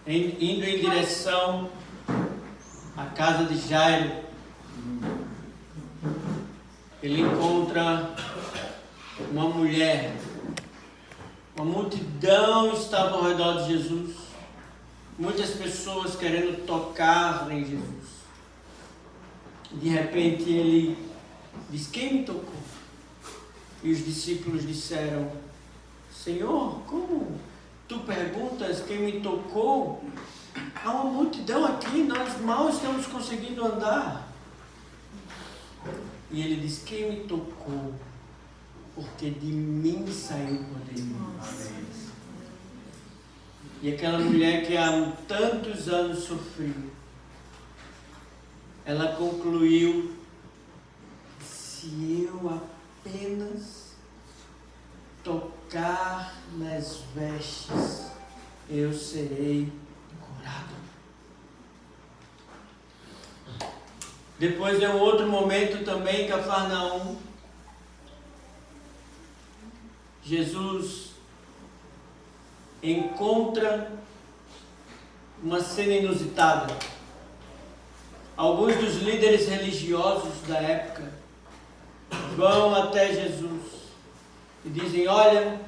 indo em direção à casa de Jairo, ele encontra uma mulher. Uma multidão estava ao redor de Jesus. Muitas pessoas querendo tocar em Jesus. De repente ele diz: quem me tocou? E os discípulos disseram: Senhor, como tu perguntas quem me tocou? Há uma multidão aqui, nós mal estamos conseguindo andar. E ele diz: quem me tocou? Porque de mim saiu o poder. E aquela mulher que há tantos anos sofria, ela concluiu: se eu apenas tocar nas vestes, eu serei curado. Depois de um outro momento também em Cafarnaum, Jesus encontra uma cena inusitada. Alguns dos líderes religiosos da época vão até Jesus e dizem: olha,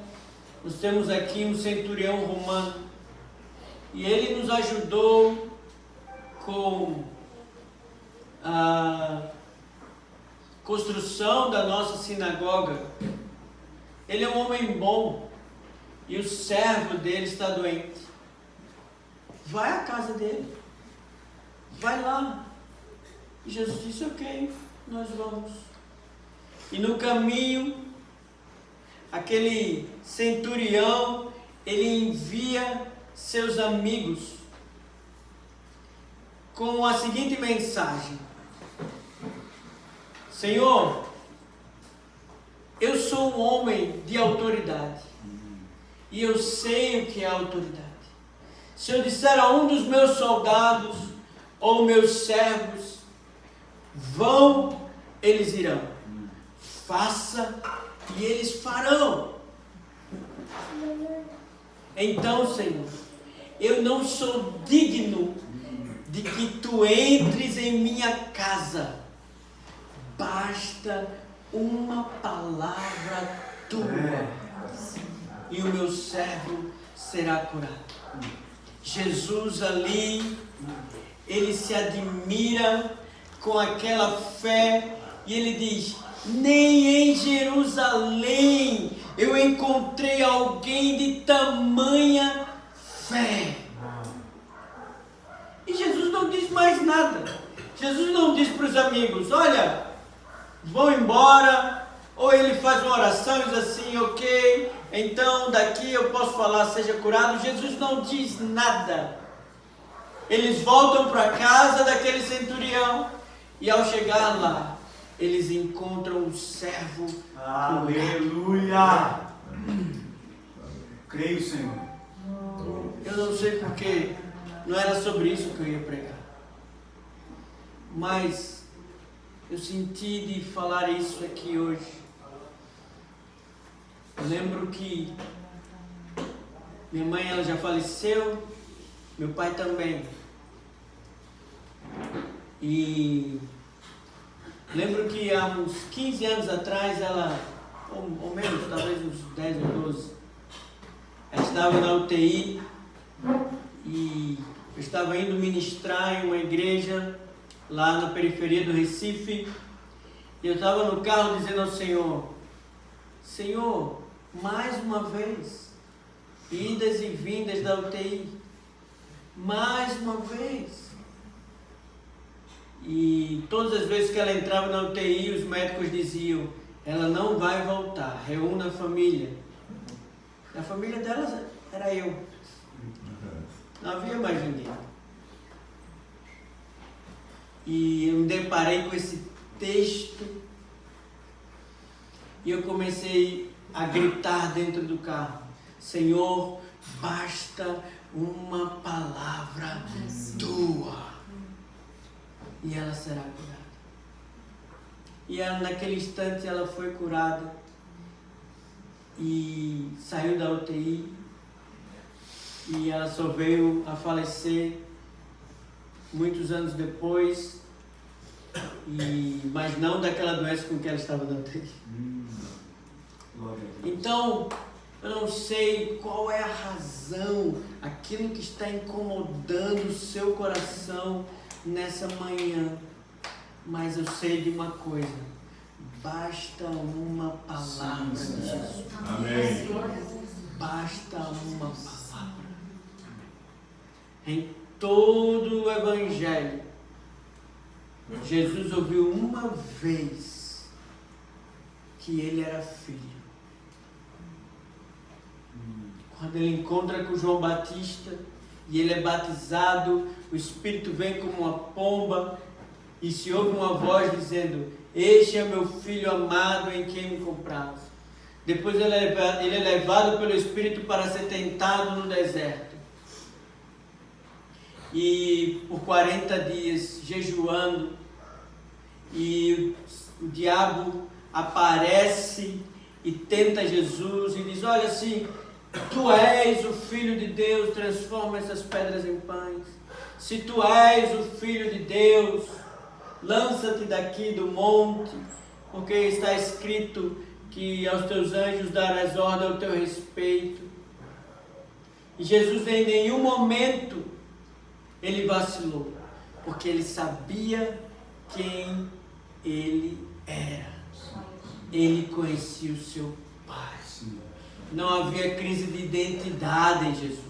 nós temos aqui um centurião romano e ele nos ajudou com a construção da nossa sinagoga. Ele é um homem bom e o servo dele está doente. Vai à casa dele, vai lá. E Jesus disse: ok, nós vamos. E no caminho, aquele centurião, ele envia seus amigos com a seguinte mensagem: Senhor, eu sou um homem de autoridade e eu sei o que é autoridade. Se eu disser a um dos meus soldados ou meus servos, vão, eles irão. Faça e eles farão. Então, Senhor, eu não sou digno de que tu entres em minha casa. Basta uma palavra tua e o meu servo será curado. Jesus ali, ele se admira com aquela fé e ele diz: nem em Jerusalém eu encontrei alguém de tamanha fé. E Jesus não diz mais nada. Jesus não diz para os amigos: olha, vão embora. Ou ele faz uma oração e diz assim: ok, então daqui eu posso falar, seja curado. Jesus não diz nada. Eles voltam para a casa daquele centurião e ao chegar lá, eles encontram um servo. Aleluia! Creio, Senhor. Eu não sei porque não era sobre isso que eu ia pregar, mas eu senti de falar isso aqui hoje. Eu lembro que minha mãe, ela já faleceu, meu pai também. E lembro que há uns 15 anos atrás, ela, ou menos, talvez uns 10 ou 12, ela estava na UTI e eu estava indo ministrar em uma igreja lá na periferia do Recife. E eu estava no carro dizendo ao Senhor: Senhor, mais uma vez, idas e vindas da UTI, mais uma vez. E todas as vezes que ela entrava na UTI, os médicos diziam: ela não vai voltar, reúna a família. A família dela era eu, não havia mais ninguém. E eu me deparei com esse texto e eu comecei a gritar dentro do carro: Senhor, basta uma palavra tua e ela será curada. E ela, naquele instante, ela foi curada e saiu da UTI. e ela só veio a falecer muitos anos depois, mas não daquela doença com que ela estava dando. Então, eu não sei qual é a razão, aquilo que está incomodando o seu coração nessa manhã, mas eu sei de uma coisa: basta uma palavra de Jesus. Amém. Basta uma palavra. Em todo o Evangelho, Jesus ouviu uma vez que ele era filho. Quando ele encontra com João Batista e ele é batizado, o Espírito vem como uma pomba e se ouve uma voz dizendo: este é meu filho amado em quem me compraz. Depois ele é levado pelo Espírito para ser tentado no deserto. E por 40 dias jejuando, e o diabo aparece e tenta Jesus e diz: olha, assim, tu és o Filho de Deus, transforma essas pedras em pães. Se tu és o Filho de Deus, lança-te daqui do monte, porque está escrito que aos teus anjos darás ordem ao teu respeito. E Jesus em nenhum momento ele vacilou, porque ele sabia quem ele era. Ele conhecia o seu Pai. Não havia crise de identidade em Jesus.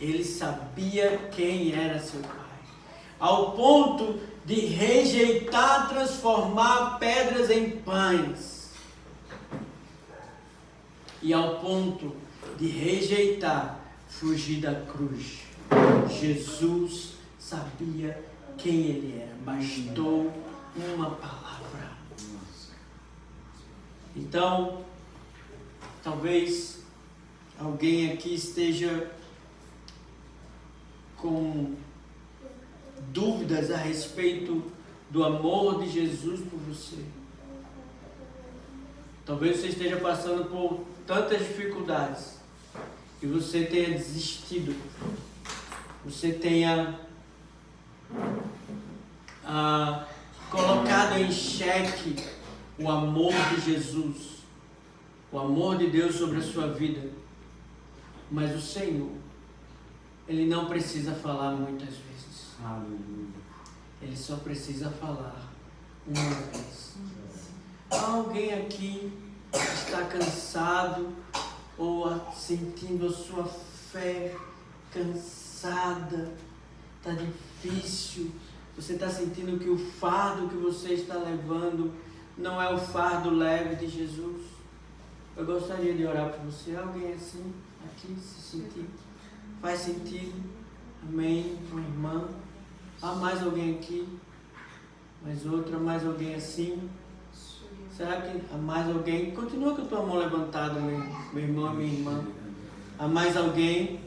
Ele sabia quem era seu Pai, ao ponto de rejeitar transformar pedras em pães, e ao ponto de rejeitar fugir da cruz. Jesus sabia quem ele era. Bastou uma palavra. Então, talvez alguém aqui esteja com dúvidas a respeito do amor de Jesus por você. Talvez você esteja passando por tantas dificuldades e você tenha desistido. Você tenha colocado em xeque o amor de Jesus, o amor de Deus sobre a sua vida. Mas o Senhor, Ele não precisa falar muitas vezes. Ele só precisa falar uma vez. Há alguém aqui que está cansado ou sentindo a sua fé cansada, está difícil, você está sentindo que o fardo que você está levando não é o fardo leve de Jesus? Eu gostaria de orar por você. Alguém assim, aqui, se sentir? Faz sentido? Amém? Uma irmã? Há mais alguém aqui? Mais outra? Mais alguém assim? Será que há mais alguém? Continua com a tua mão levantada, meu irmão e minha irmã. Há mais alguém?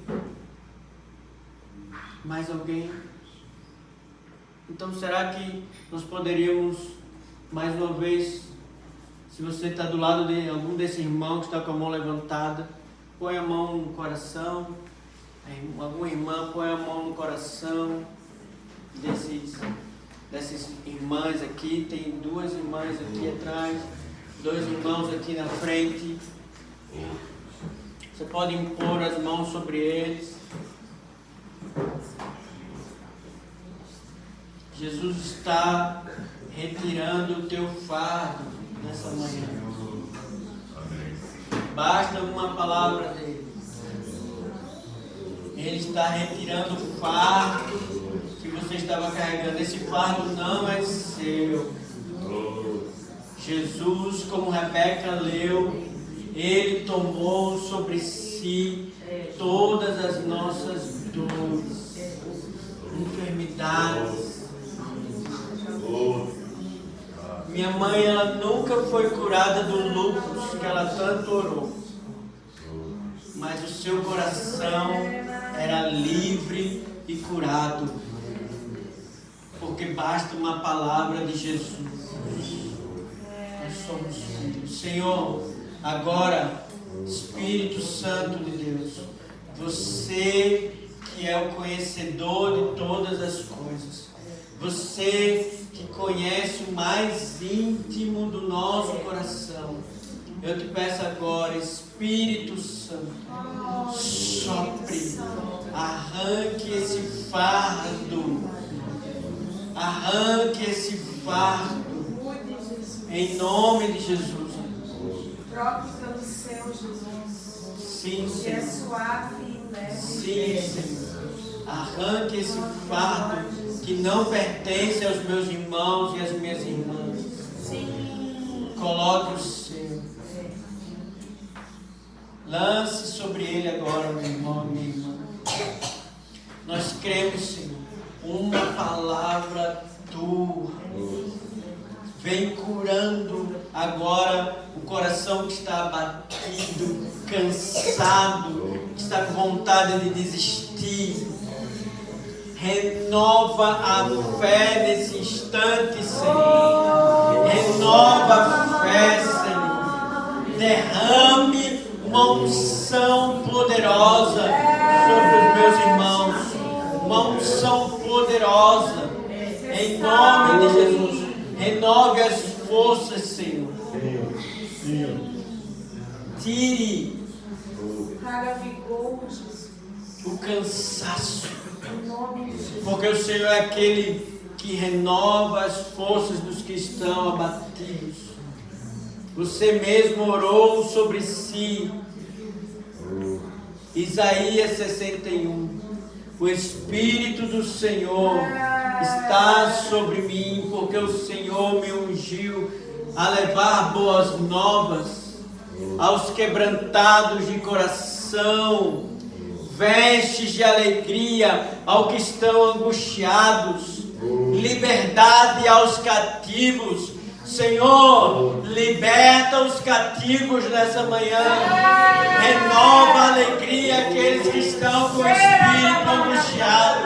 Mais alguém? Então, será que nós poderíamos, mais uma vez, se você está do lado de algum desses irmãos que está com a mão levantada, põe a mão no coração. Alguma irmã, põe a mão no coração dessas irmãs aqui. Tem duas irmãs aqui atrás, dois irmãos aqui na frente. Você pode impor as mãos sobre eles. Jesus está retirando o teu fardo nessa manhã. Basta uma palavra dele. Ele está retirando o fardo que você estava carregando. Esse fardo não é seu. Jesus, como Rebeca leu, ele tomou sobre si todas as nossas dores, enfermidades. Minha mãe, ela nunca foi curada do lúpus que ela tanto orou, mas o seu coração era livre e curado, porque basta uma palavra de Jesus. Nós somos filhos. Senhor, agora, Espírito Santo de Deus, Você que é o conhecedor de todas as coisas. Você que conhece o mais íntimo do nosso coração. Eu te peço agora, Espírito Santo, sopre, arranque esse fardo, em nome de Jesus. Troque pelo seu, Jesus. Sim, Que é Senhor. suave e leve. Sim, Senhor. Arranque esse fardo que não pertence aos meus irmãos e às minhas irmãs. Sim. Coloque o seu. Lance sobre ele agora, meu irmão, minha irmã. Nós cremos, Senhor, uma palavra tua. Vem curando agora o coração que está abatido, cansado, que está com vontade de desistir. Renova a fé nesse instante, Senhor. Renova a fé, Senhor. Derrame uma unção poderosa sobre os meus irmãos. Uma unção poderosa. Em nome de Jesus. Renove as forças, Senhor. Tire o cansaço. Porque o Senhor é aquele que renova as forças dos que estão abatidos. Você mesmo orou sobre si. Isaías 61. O Espírito do Senhor está sobre mim, porque o Senhor me ungiu a levar boas novas aos quebrantados de coração, vestes de alegria ao que estão angustiados, liberdade aos cativos. Senhor, liberta os cativos nessa manhã, renova a alegria àqueles que estão com o espírito angustiado,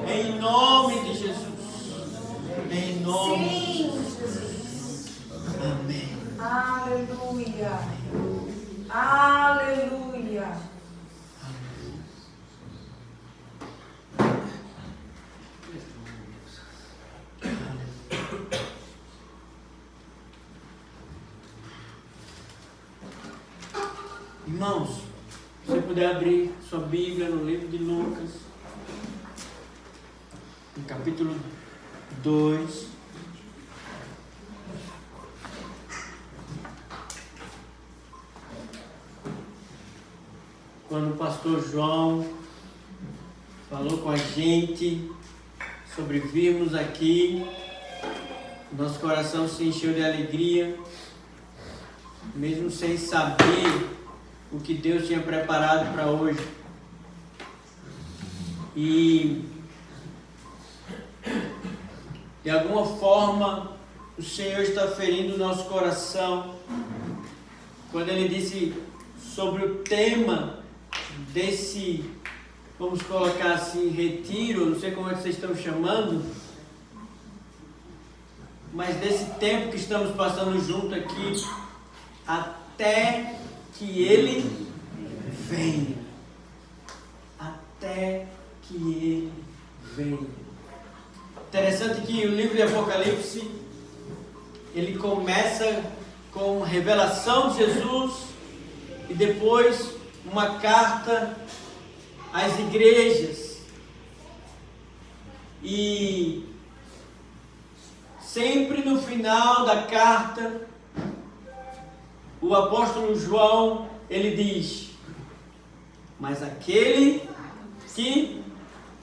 em nome de Jesus, em nome de Jesus. Amém. Aleluia, aleluia. Irmãos, se você puder abrir sua Bíblia no livro de Lucas, no capítulo 2. Quando o pastor João falou com a gente sobre virmos aqui, nosso coração se encheu de alegria, mesmo sem saber o que Deus tinha preparado para hoje. E de alguma forma o Senhor está ferindo o nosso coração quando Ele disse sobre o tema desse, vamos colocar assim, retiro, não sei como é que vocês estão chamando, mas desse tempo que estamos passando junto aqui, até que Ele venha. Até que Ele venha. Interessante que o livro de Apocalipse, ele começa com revelação de Jesus e depois uma carta às igrejas. E sempre no final da carta, o apóstolo João, ele diz: mas aquele que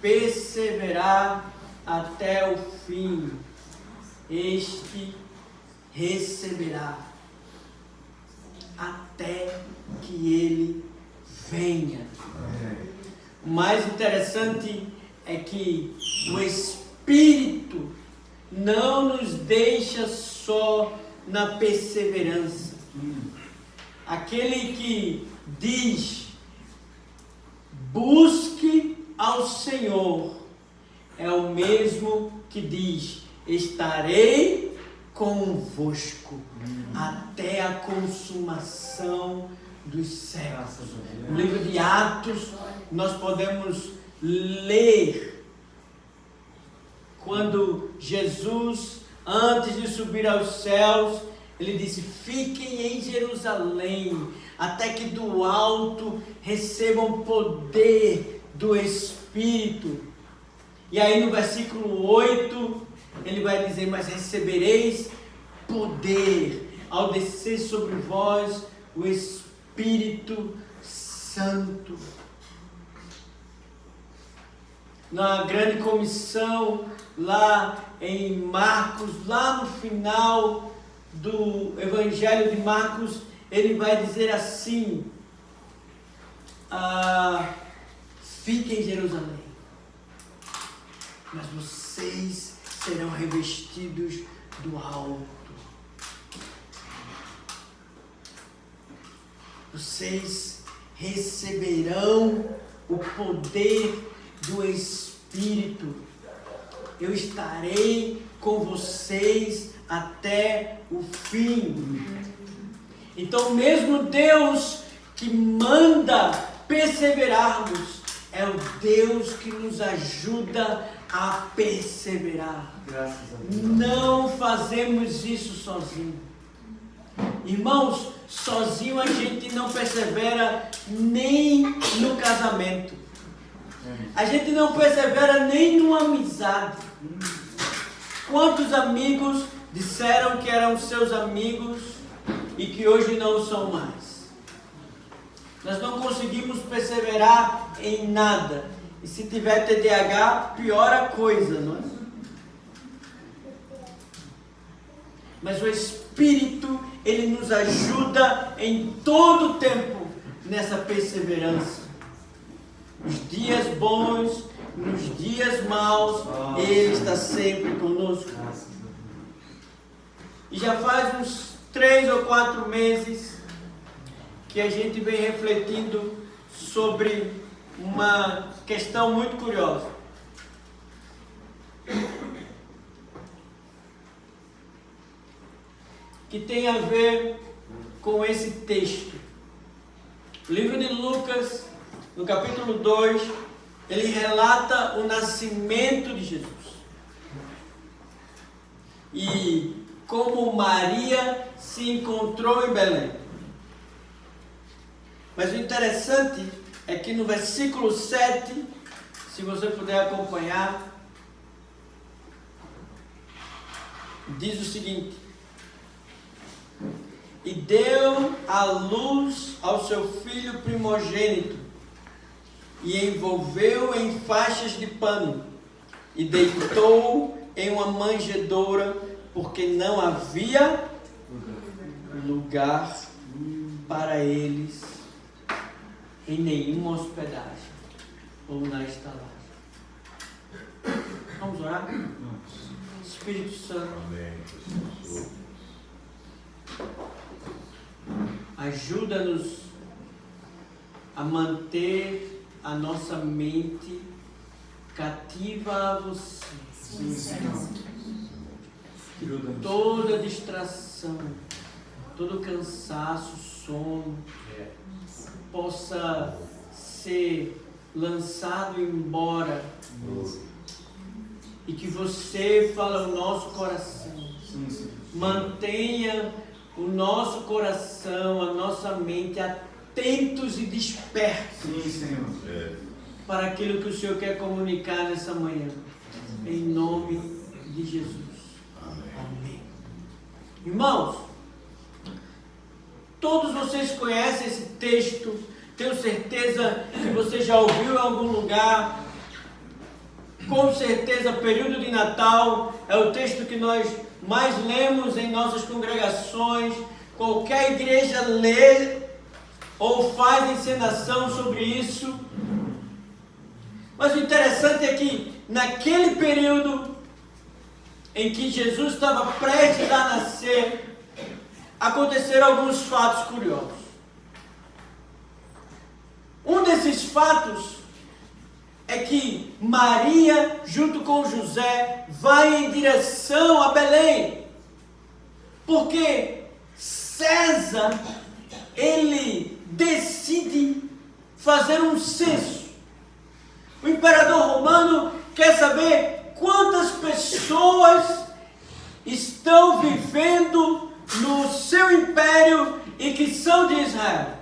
perseverar até o fim, este receberá, até que ele venha. O mais interessante é que o Espírito não nos deixa só na perseverança. Aquele que diz: busque ao Senhor, é o mesmo que diz: estarei convosco até a consumação dos céus. No livro de Atos, nós podemos ler quando Jesus, antes de subir aos céus, ele disse: fiquem em Jerusalém, até que do alto recebam poder do Espírito. E aí no versículo 8, ele vai dizer: mas recebereis poder ao descer sobre vós o Espírito Santo. Na grande comissão, lá em Marcos, lá no final do Evangelho de Marcos, ele vai dizer assim: fiquem em Jerusalém, mas vocês serão revestidos do alto. Vocês receberão o poder do Espírito. Eu estarei com vocês até o fim. Então, mesmo Deus que manda perseverarmos, é o Deus que nos ajuda a perseverar. Graças a Deus. Não fazemos isso sozinho. Irmãos, sozinho a gente não persevera nem no casamento. A gente não persevera nem numa amizade. Quantos amigos disseram que eram seus amigos e que hoje não são mais? Nós não conseguimos perseverar em nada. E se tiver TDAH, pior a coisa, não é? Mas o Espírito, ele nos ajuda em todo o tempo nessa perseverança. Nos dias bons, nos dias maus, ele está sempre conosco. E já faz uns 3 ou 4 meses que a gente vem refletindo sobre uma questão muito curiosa. Que tem a ver com esse texto. O livro de Lucas, no capítulo 2, ele relata o nascimento de Jesus. E como Maria se encontrou em Belém. Mas o interessante é que no versículo 7, se você puder acompanhar, diz o seguinte: e deu à luz ao seu filho primogênito, e envolveu em faixas de pano, e deitou em uma manjedoura, porque não havia lugar para eles em nenhuma hospedagem ou na estalagem. Vamos orar? Espírito Santo, ajuda-nos a manter a nossa mente cativa a você. Sim, Senhor. Toda distração, todo cansaço, sono, possa ser lançado embora. E que você fale ao nosso coração. Mantenha o nosso coração, a nossa mente atentos e despertos. Sim, Senhor. Para aquilo que o Senhor quer comunicar nessa manhã. Em nome de Jesus. Amém. Irmãos, todos vocês conhecem esse texto. Tenho certeza que você já ouviu em algum lugar. Com certeza, período de Natal é o texto que nós mais lemos em nossas congregações. Qualquer igreja lê ou faz encenação sobre isso. Mas o interessante é que naquele período em que Jesus estava prestes a nascer, aconteceram alguns fatos curiosos. Um desses fatos é que Maria, junto com José, vai em direção a Belém. Porque César, ele decide fazer um censo. O imperador romano quer saber quantas pessoas estão vivendo no seu império e que são de Israel.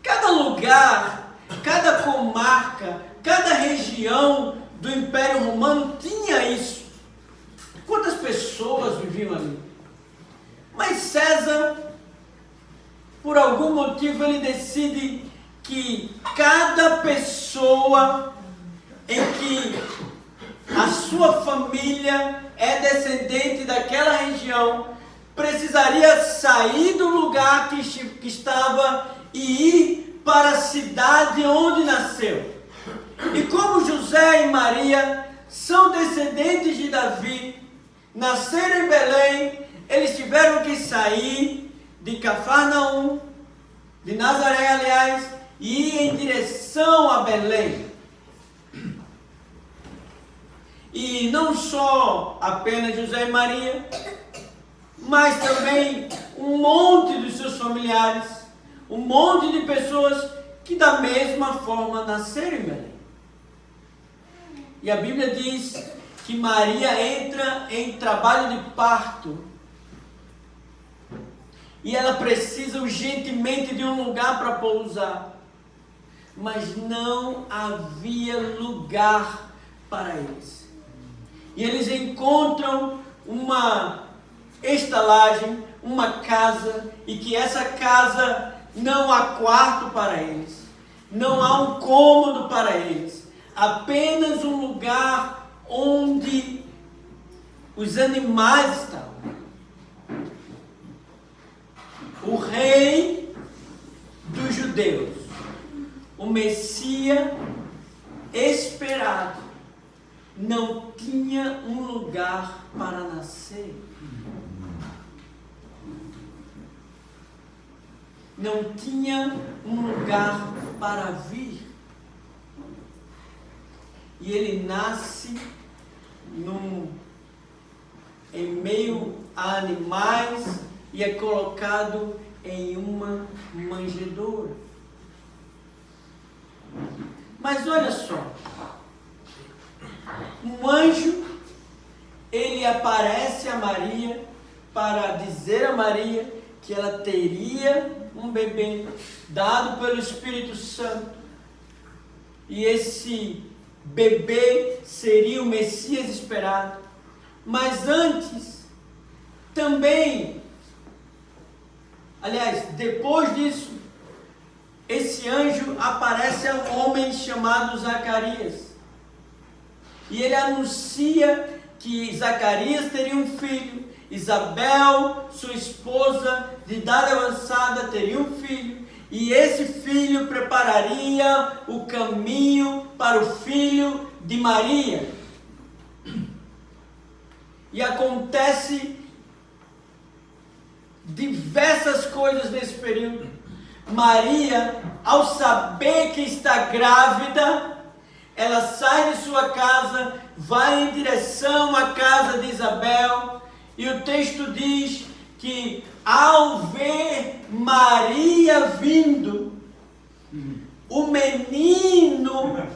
Cada lugar, cada comarca, cada região do Império Romano tinha isso. Quantas pessoas viviam ali? Mas César, por algum motivo, ele decide que cada pessoa em que a sua família é descendente daquela região precisaria sair do lugar que estava e ir para a cidade onde nasceu. E como José e Maria são descendentes de Davi, nasceram em Belém, eles tiveram que sair de Cafarnaum, de Nazaré, aliás, e ir em direção a Belém. E não só apenas José e Maria, mas também um monte dos seus familiares, um monte de pessoas que da mesma forma nasceram em Belém. E a Bíblia diz que Maria entra em trabalho de parto. E ela precisa urgentemente de um lugar para pousar. Mas não havia lugar para eles. E eles encontram uma estalagem, uma casa, e que essa casa não há quarto para eles, não há um cômodo para eles, apenas um lugar onde os animais estavam. O rei dos judeus, o Messias esperado, não tinha um lugar para nascer. Não tinha um lugar para vir. E ele nasce em meio a animais e é colocado em uma manjedoura. Mas olha só, um anjo, ele aparece a Maria para dizer a Maria que ela teria um bebê dado pelo Espírito Santo, e esse bebê seria o Messias esperado. Mas antes, também, aliás, depois disso, esse anjo aparece a um homem chamado Zacarias, e ele anuncia que Zacarias teria um filho, Isabel, sua esposa de idade avançada, teria um filho, e esse filho prepararia o caminho para o filho de Maria. E acontece diversas coisas nesse período. Maria, ao saber que está grávida, ela sai de sua casa, vai em direção à casa de Isabel, e o texto diz que ao ver Maria vindo, o menino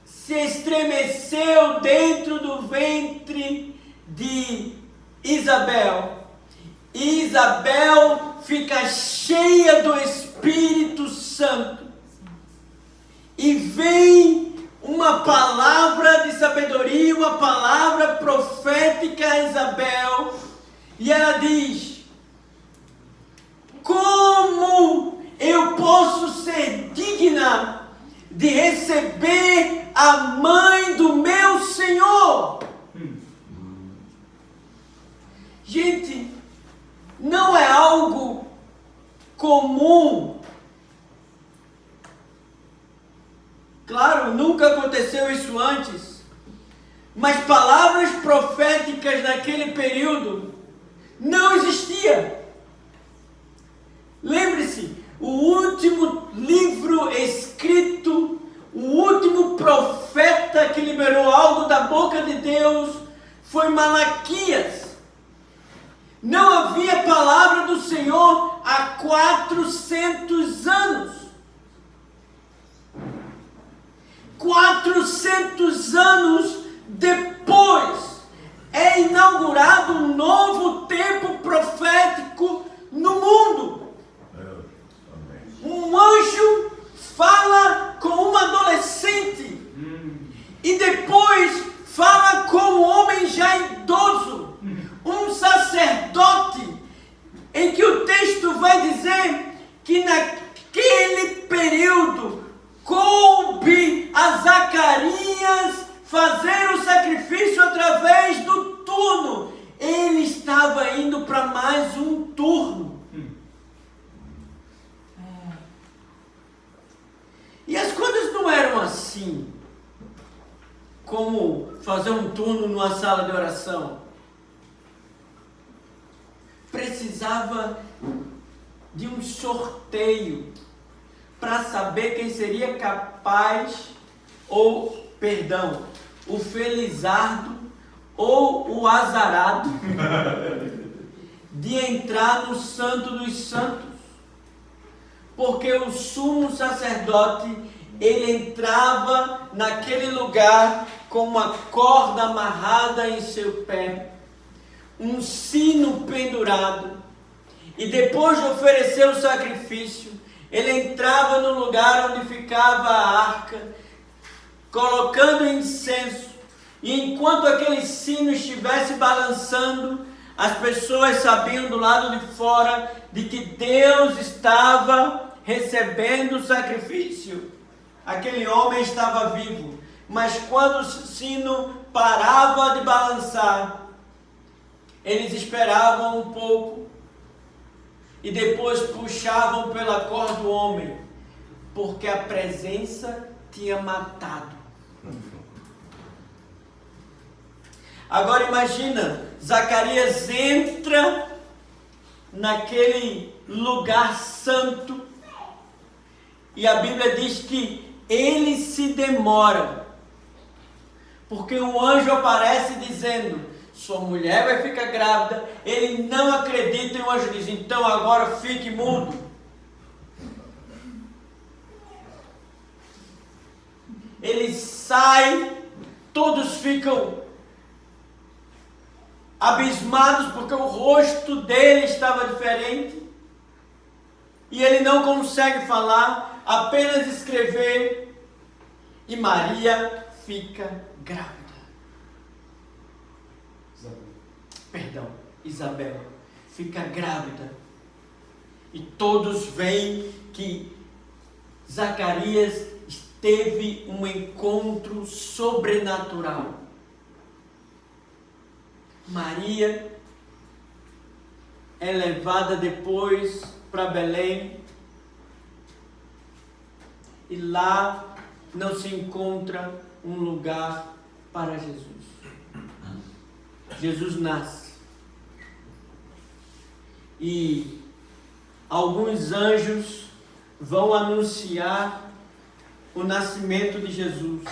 se estremeceu dentro do ventre de Isabel. E Isabel fica cheia do Espírito Santo. E vem uma palavra de sabedoria, uma palavra profética a Isabel. E ela diz: como eu posso ser digna de receber a mãe do meu Senhor? Gente, não é algo comum. Claro, nunca aconteceu isso antes, mas palavras proféticas naquele período não existia. Lembre-se, o último livro escrito, o último profeta que liberou algo da boca de Deus foi Malaquias. Não havia palavra 400 anos. 400 anos depois é inaugurado um novo tempo profético no mundo. Um anjo fala com um adolescente e depois fala com um homem já idoso, um sacerdote, em que o texto vai dizer que naquele período coube a Zacarias fazer o sacrifício através do turno. Ele estava indo para mais um turno. E as coisas não eram assim, como fazer um turno numa sala de oração. Precisava de um sorteio para saber quem seria capaz, o felizardo ou o azarado de entrar no Santo dos Santos. Porque o sumo sacerdote, ele entrava naquele lugar com uma corda amarrada em seu pé, um sino pendurado, e depois de oferecer o sacrifício, ele entrava no lugar onde ficava a arca, colocando incenso, e enquanto aquele sino estivesse balançando, as pessoas sabiam do lado de fora de que Deus estava recebendo o sacrifício. Aquele homem estava vivo, mas quando o sino parava de balançar, eles esperavam um pouco e depois puxavam pela corda do homem, porque a presença tinha matado. Agora imagina, Zacarias entra naquele lugar santo e a Bíblia diz que ele se demora, porque um anjo aparece dizendo: sua mulher vai ficar grávida. Ele não acredita e o anjo diz: então agora fique mudo. Ele sai, todos ficam abismados porque o rosto dele estava diferente e ele não consegue falar, apenas escrever, e Maria fica grávida. Isabel fica grávida. E todos veem que Zacarias teve um encontro sobrenatural. Maria é levada depois para Belém. E lá não se encontra um lugar para Jesus. Jesus nasce. E alguns anjos vão anunciar o nascimento de Jesus.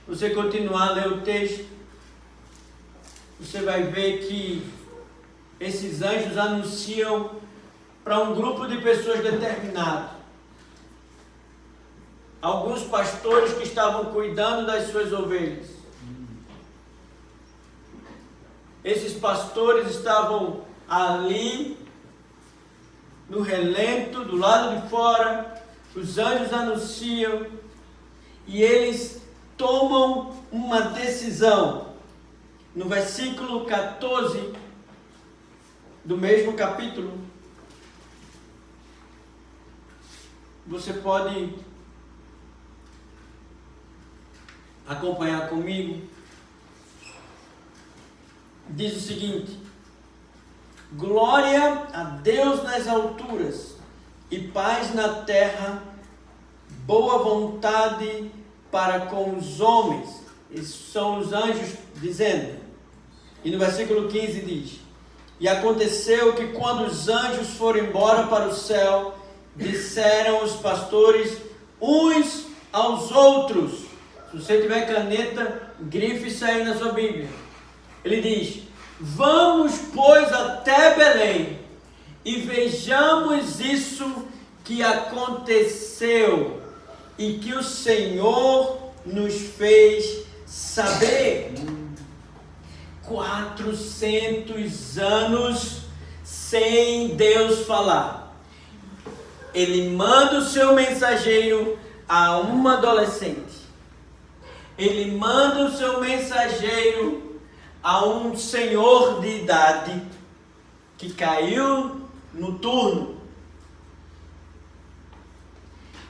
Você continuar a ler o texto, você vai ver que esses anjos anunciam para um grupo de pessoas determinado. Alguns pastores que estavam cuidando das suas ovelhas. Esses pastores estavam ali, no relento, do lado de fora. Os anjos anunciam e eles tomam uma decisão. No versículo 14 do mesmo capítulo, você pode acompanhar comigo. Diz o seguinte: glória a Deus nas alturas e paz na terra, boa vontade para com os homens. Esses são os anjos dizendo. E no versículo 15 diz: e aconteceu que quando os anjos foram embora para o céu, disseram os pastores uns aos outros. Se você tiver caneta, grife isso aí na sua Bíblia. Ele diz: vamos, pois, até Belém e vejamos isso que aconteceu e que o Senhor nos fez saber. 400 anos sem Deus falar. Ele manda o seu mensageiro a uma adolescente. Ele manda o seu mensageiro a um senhor de idade que caiu no turno.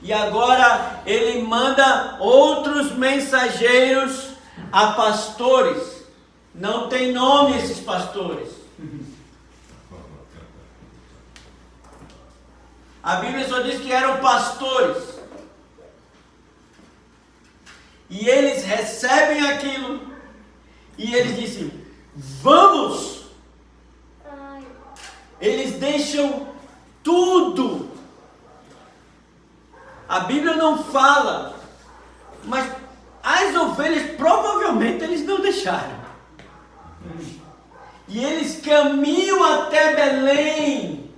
E agora ele manda outros mensageiros a pastores. Não tem nome esses pastores. A Bíblia só diz que eram pastores. E eles recebem aquilo. E eles dizem: vamos! Eles deixam tudo. A Bíblia não fala, mas as ovelhas provavelmente eles não deixaram. E eles caminham até Belém.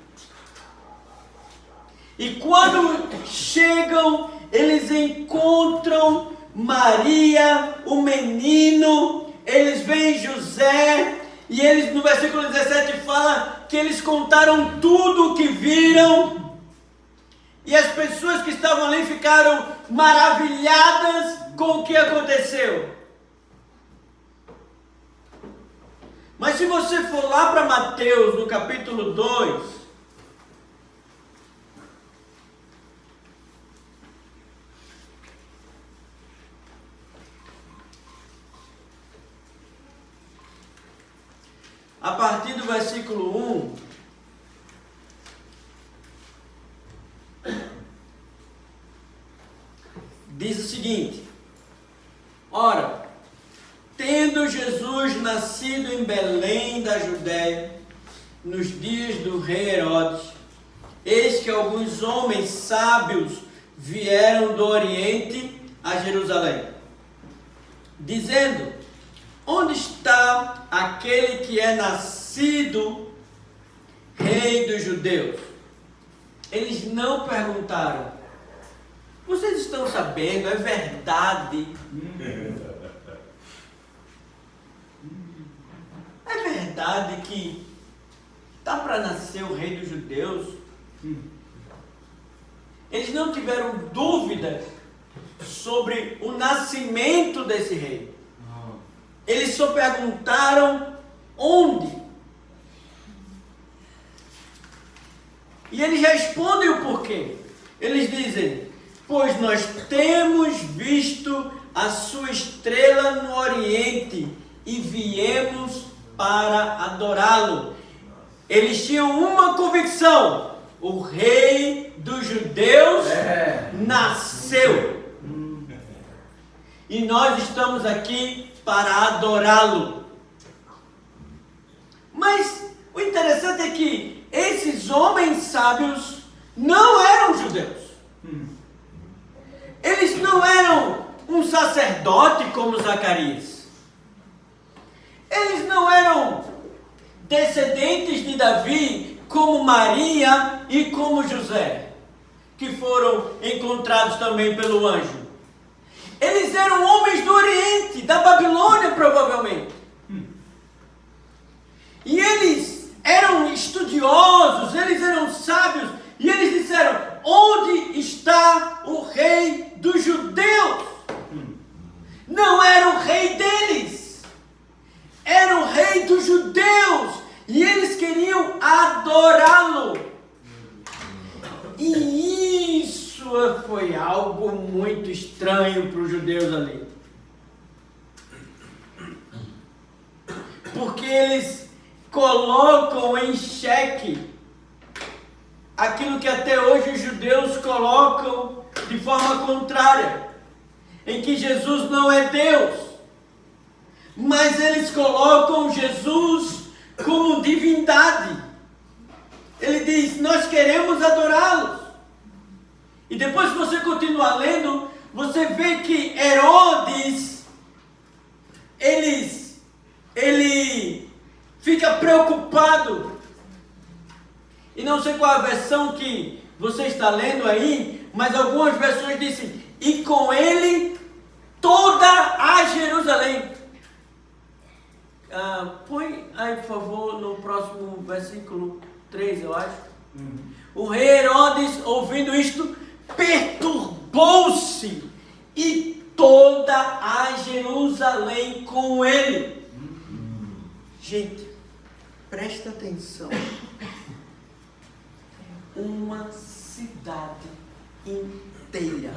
E quando chegam, eles encontram Maria, o menino, eles veem José, e eles no versículo 17 fala que eles contaram tudo o que viram, e as pessoas que estavam ali ficaram maravilhadas com o que aconteceu. Mas se você for lá para Mateus, no capítulo 2, a partir do versículo 1, diz o seguinte: ora, tendo Jesus nascido em Belém da Judéia, nos dias do rei Herodes, eis que alguns homens sábios vieram do Oriente a Jerusalém, dizendo: onde está aquele que é nascido rei dos judeus? Eles não perguntaram: vocês estão sabendo, é verdade? É verdade que está para nascer o rei dos judeus? Eles não tiveram dúvidas sobre o nascimento desse rei. Eles só perguntaram onde. E eles respondem o porquê. Eles dizem: pois nós temos visto a sua estrela no Oriente e viemos para adorá-lo. Eles tinham uma convicção: o rei dos judeus nasceu. E nós estamos aqui para adorá-lo. Mas o interessante é que esses homens sábios não eram judeus. Eles não eram um sacerdote como Zacarias. Eles não eram descendentes de Davi como Maria e como José, que foram encontrados também pelo anjo. Eles eram homens do Oriente, da Babilônia provavelmente. E eles eram estudiosos, eles eram sábios, e eles disseram: onde está o rei dos judeus? Não era o rei deles, era o rei dos judeus, e eles queriam adorá-lo. E isso foi algo muito estranho para os judeus ali, porque eles colocam em xeque aquilo que até hoje os judeus colocam de forma contrária, em que Jesus não é Deus, mas eles colocam Jesus como divindade. Ele diz: nós queremos adorá-los. E depois que você continua lendo, você vê que Herodes, ele fica preocupado. E não sei qual a versão que você está lendo aí, mas algumas versões dizem, e com ele toda a Jerusalém. Põe aí, por favor, no próximo versículo 3, eu acho. O rei Herodes, ouvindo isto, perturbou-se, e toda a Jerusalém com ele. Gente, presta atenção. Uma cidade inteira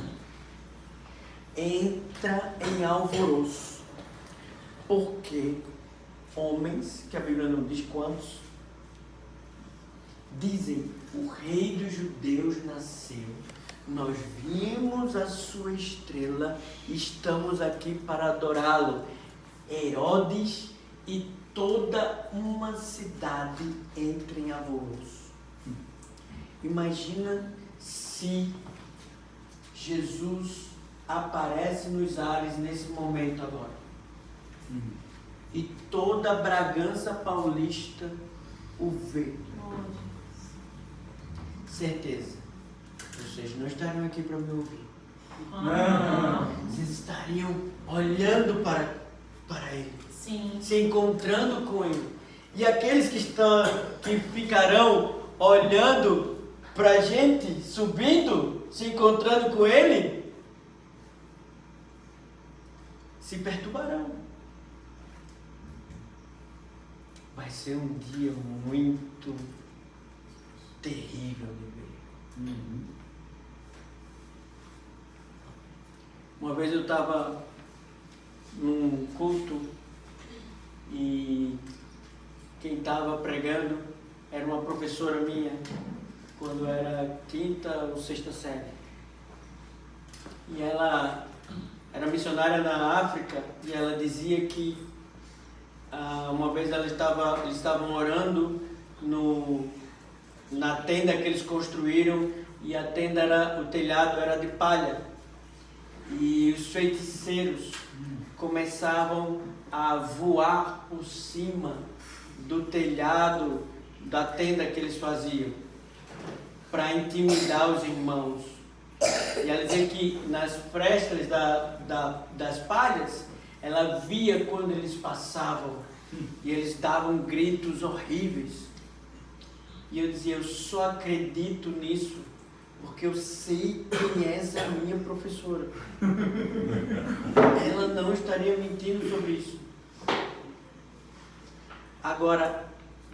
entra em alvoroço, porque homens, que a Bíblia não diz quantos, dizem, o rei dos judeus nasceu, nós vimos a sua estrela, estamos aqui para adorá-lo. Herodes e toda uma cidade entra em alvoroço. Imagina se Jesus aparece nos ares nesse momento agora. E toda Bragança Paulista o vê. Certeza. Vocês não estariam aqui para me ouvir. Vocês estariam olhando para ele. Sim. Se encontrando com ele. E aqueles que ficarão olhando para a gente, subindo, se encontrando com ele, se perturbarão. Vai ser um dia muito terrível de ver. Uma vez eu estava num culto e quem estava pregando era uma professora minha, quando era 5ª ou 6ª série. E ela era missionária na África e ela dizia que uma vez eles estavam orando na tenda que eles construíram, e a tenda o telhado era de palha, e os feiticeiros começavam a voar por cima do telhado da tenda que eles faziam para intimidar os irmãos. E ela dizia que nas frestas das palhas, ela via quando eles passavam e eles davam gritos horríveis. E eu dizia, eu só acredito nisso porque eu sei quem é essa minha professora. Ela não estaria mentindo sobre isso. Agora,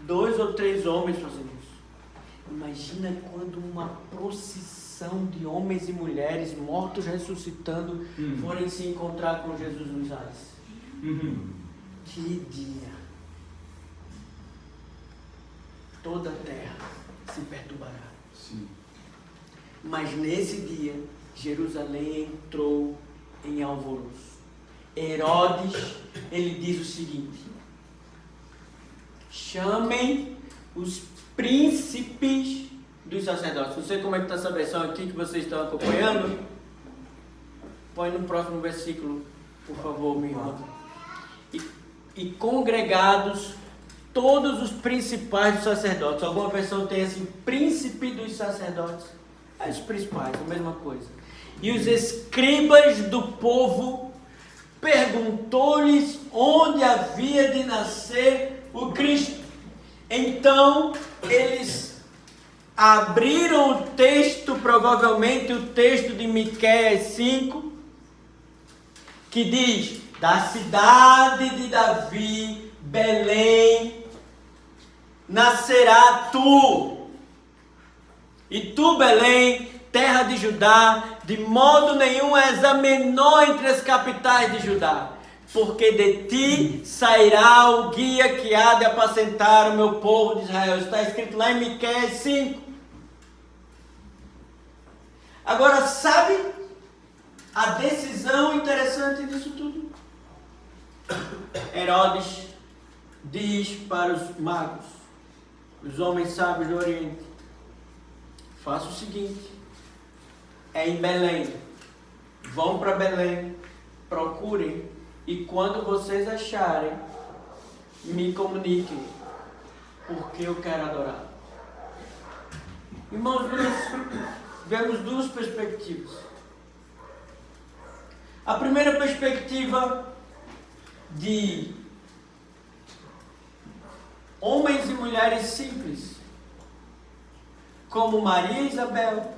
2 ou 3 homens fazendo isso. Imagina quando uma procissão de homens e mulheres mortos ressuscitando forem se encontrar com Jesus nos ares. Que dia! Toda a terra se perturbará. Sim. Mas nesse dia, Jerusalém entrou em alvoroço. Herodes, ele diz o seguinte: chamem os príncipes dos sacerdotes. Não sei como é que está essa versão aqui que vocês estão acompanhando. Põe no próximo versículo, por favor, minha irmã. E congregados todos os principais dos sacerdotes. Alguma versão tem assim, príncipe dos sacerdotes. É os principais, a mesma coisa. E os escribas do povo perguntou-lhes onde havia de nascer o Cristo. Então eles abriram o texto, provavelmente o texto de Miqueias 5, que diz: da cidade de Davi, Belém, nascerá tu. E tu, Belém, terra de Judá, de modo nenhum és a menor entre as capitais de Judá, porque de ti sairá o guia que há de apacentar o meu povo de Israel. Está escrito lá em Miqueias 5. Agora, sabe a decisão interessante disso tudo? Herodes diz para os magos, os homens sábios do Oriente: faça o seguinte, é em Belém, vão para Belém, procurem, e quando vocês acharem, me comuniquem, porque eu quero adorar. Irmãos, nós vemos duas perspectivas. A primeira perspectiva de homens e mulheres simples, como Maria e Isabel,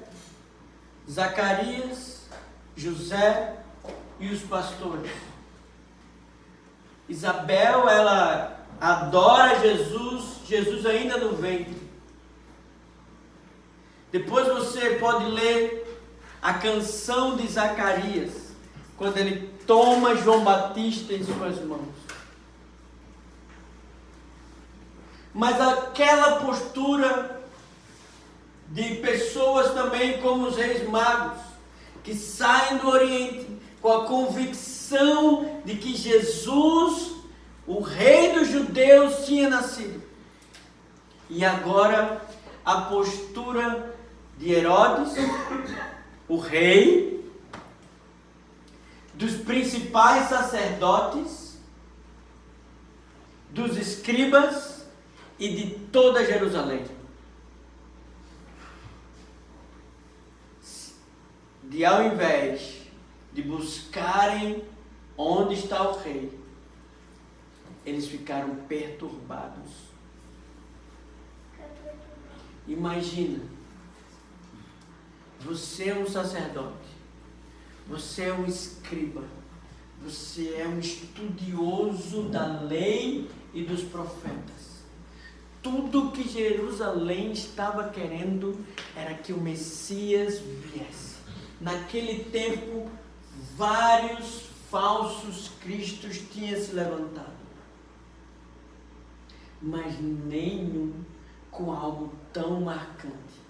Zacarias, José e os pastores. Isabel, ela adora Jesus, Jesus ainda no ventre. Depois você pode ler a canção de Zacarias, quando ele toma João Batista em suas mãos. Mas aquela postura de pessoas também como os reis magos, que saem do Oriente com a convicção de que Jesus, o rei dos judeus, tinha nascido. E agora a postura de Herodes, o rei, dos principais sacerdotes, dos escribas e de toda Jerusalém. De ao invés de buscarem onde está o rei, eles ficaram perturbados. Imagina, você é um sacerdote, você é um escriba, você é um estudioso da lei e dos profetas. Tudo que Jerusalém estava querendo era que o Messias viesse. Naquele tempo, vários falsos cristos tinham se levantado, mas nenhum com algo tão marcante.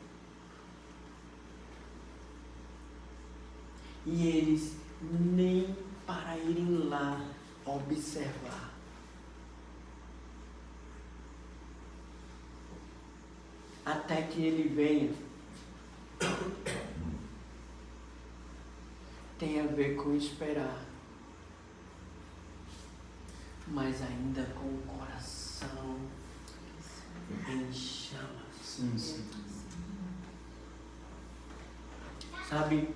E eles nem para irem lá observar. Até que ele venha. Tem a ver com esperar, mas ainda com o coração em chamas. Sim, sim. Sabe,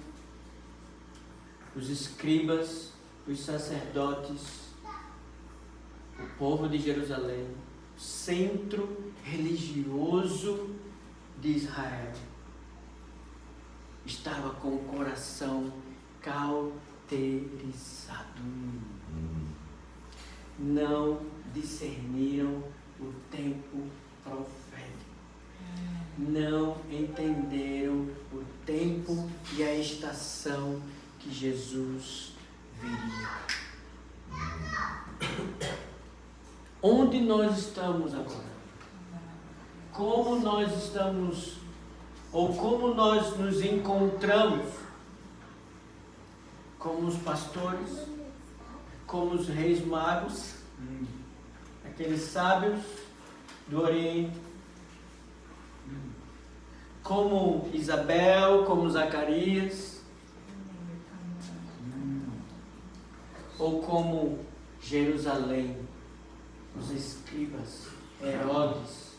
os escribas, os sacerdotes, o povo de Jerusalém, centro religioso de Israel, estava com o coração cauterizado. Não discerniram o tempo profético. Não entenderam o tempo e a estação que Jesus viria. Onde nós estamos agora? Como nós estamos, ou como nós nos encontramos? Como os pastores, como os reis magos, aqueles sábios do Oriente, como Isabel, como Zacarias, ou como Jerusalém, os escribas, Herodes.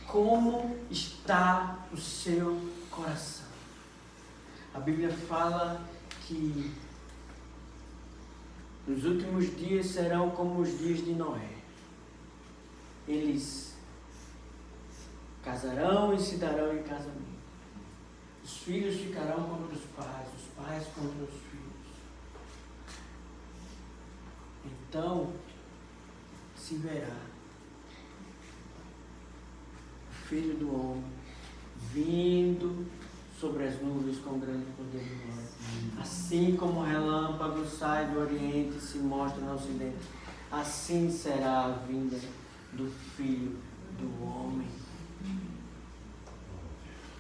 Como está o seu coração? A Bíblia fala que os últimos dias serão como os dias de Noé. Eles casarão e se darão em casamento. Os filhos ficarão contra os pais contra os filhos. Então, se verá o Filho do Homem vindo sobre as nuvens com grande poder e glória. Assim como o relâmpago sai do Oriente e se mostra no Ocidente, assim será a vinda do Filho do Homem.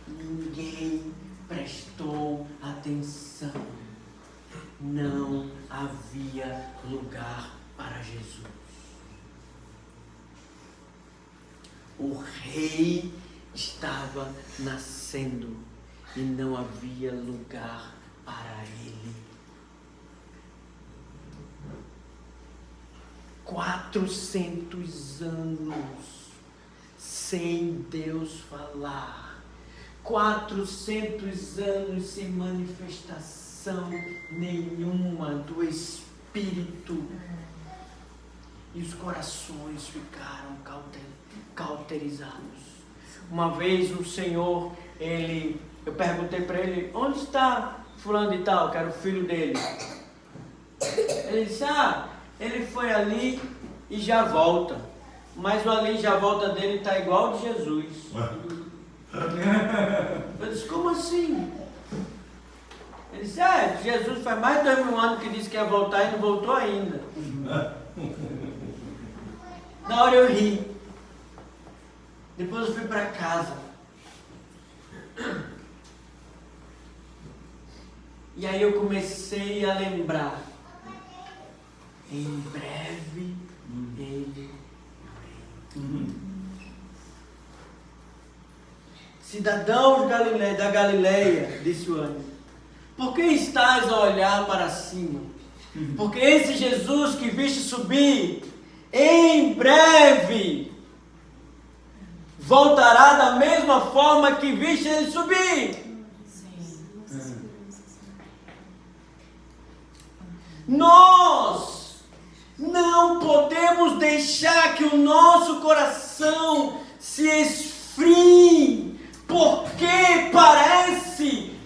Ninguém prestou atenção. Não havia lugar para Jesus. O rei estava nascendo e não havia lugar para ele. 400 anos sem Deus falar. 400 anos sem manifestação nenhuma do Espírito. E os corações ficaram cauterizados. Uma vez o Senhor, eu perguntei para ele, onde está fulano de tal, que era o filho dele? Ele disse, ele foi ali e já volta. Mas o ali e já volta dele está igual ao de Jesus. Eu disse, como assim? Ele disse, Jesus faz mais de 2000 anos que disse que ia voltar e não voltou ainda. Na hora eu ri. Depois eu fui para casa. E aí eu comecei a lembrar. Em breve ele vem. Cidadãos da Galileia, disse o anjo, por que estás a olhar para cima? Porque esse Jesus que viste subir, em breve voltará da mesma forma que viste ele subir. Nós não podemos deixar que o nosso coração se esfrie, porque